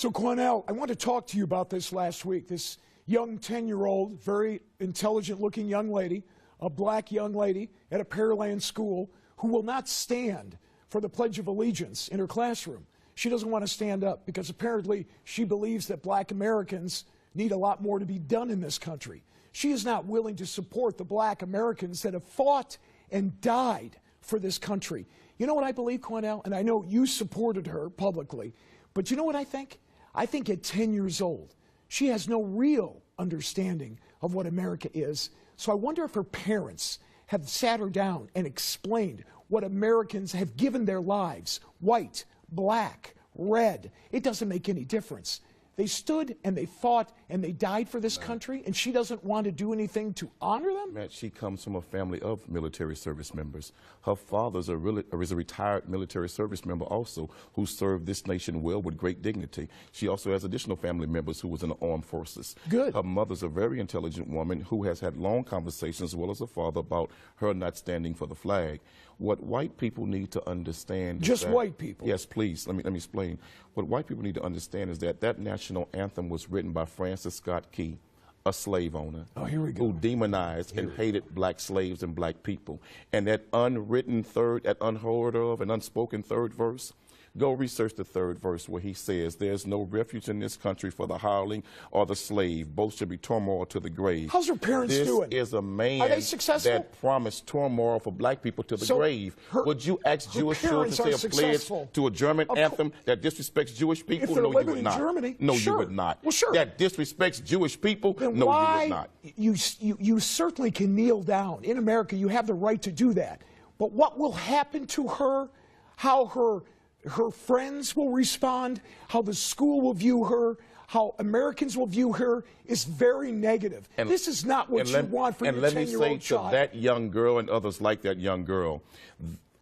So, Cornell, I want to talk to you about this last week. This young 10-year-old, very intelligent-looking young lady, a black young lady at a Pearland school who will not stand for the Pledge of Allegiance in her classroom. She doesn't want to stand up because apparently she believes that black Americans need a lot more to be done in this country. She is not willing to support the black Americans that have fought and died for this country. You know what I believe, Cornell? And I know you supported her publicly, but you know what I think? I think at 10 years old, she has no real understanding of what America is. So I wonder if her parents have sat her down and explained what Americans have given their lives, white, black, red. It doesn't make any difference. They stood and they fought and they died for this country, and she doesn't want to do anything to honor them? Matt, she comes from a family of military service members. Her father's is a retired military service member also who served this nation well with great dignity. She also has additional family members who was in the armed forces. Good. Her mother's a very intelligent woman who has had long conversations as well as her father about her not standing for the flag. What white people need to understand Just is that, white people? Yes, please. Let me explain. What white people need to understand is that that national anthem was written by Francis Scott Key, a slave owner, who demonized and hated black slaves and black people. And that unwritten third, that unheard of and unspoken third verse, go research the third verse where he says, "There's no refuge in this country for the hireling or the slave. Both should be turmoil to the grave." How's her parents doing? This is a man Are they successful? that promised turmoil for black people to the grave. Would you ask Jewish children to say a pledge to a German anthem that disrespects Jewish people? If they're No, you living would in not. Germany, No, sure. you would not. Well, sure. That disrespects Jewish people? Then No, why, you would not. You certainly can kneel down. In America, you have the right to do that. But what will happen to her, how her friends will respond, how the school will view her, how Americans will view her is very negative. This is not what you want for your 10-year-old child. And let me say to that young girl and others like that young girl,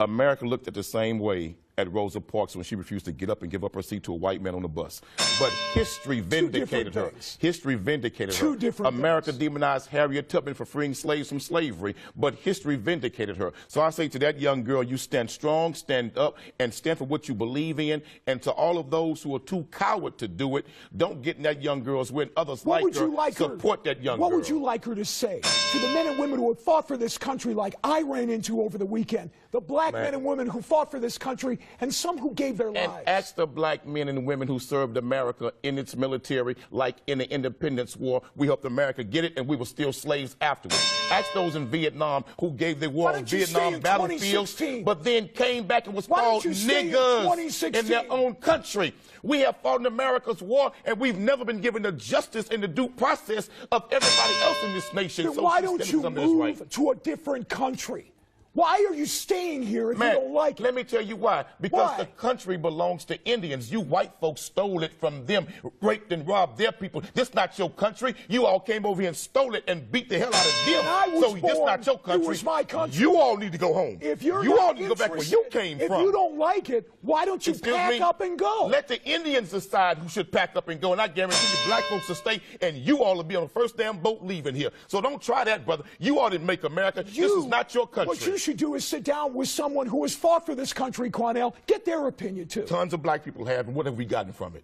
America looked at the same way at Rosa Parks when she refused to get up and give up her seat to a white man on the bus. But history vindicated her. History vindicated her. America demonized Harriet Tubman for freeing slaves from slavery, but history vindicated her. So I say to that young girl, you stand strong, stand up, and stand for what you believe in. And to all of those who are too coward to do it, don't get in that young girl's way. Others like her, support that young girl. What would you like her to say to the men and women who have fought for this country like I ran into over the weekend, the black men and women who fought for this country, and some who gave their lives? And ask the black men and women who served America in its military, like in the Independence War. We helped America get it, and we were still slaves afterwards. Ask those in Vietnam who gave their war on Vietnam battlefields, but then came back and was called niggers in their own country. We have fought in America's war, and we've never been given the justice and the due process of everybody else in this nation. Then so why don't you move to a different country? Why are you staying here if you don't like it? Let me tell you why. Because the country belongs to Indians. You white folks stole it from them, raped and robbed their people. This not your country. You all came over here and stole it and beat the hell out of them. So this not your country. It was my country. You all need to go home. If you're you all need to go back where you came from. If you don't like it, why don't you pack up and go? Let the Indians decide who should pack up and go, and I guarantee you black folks will stay, and you all will be on the first damn boat leaving here. So don't try that, brother. You all didn't make America. This is not your country. What you should do is sit down with someone who has fought for this country, Cornell. Get their opinion, too. Tons of black people have, and what have we gotten from it?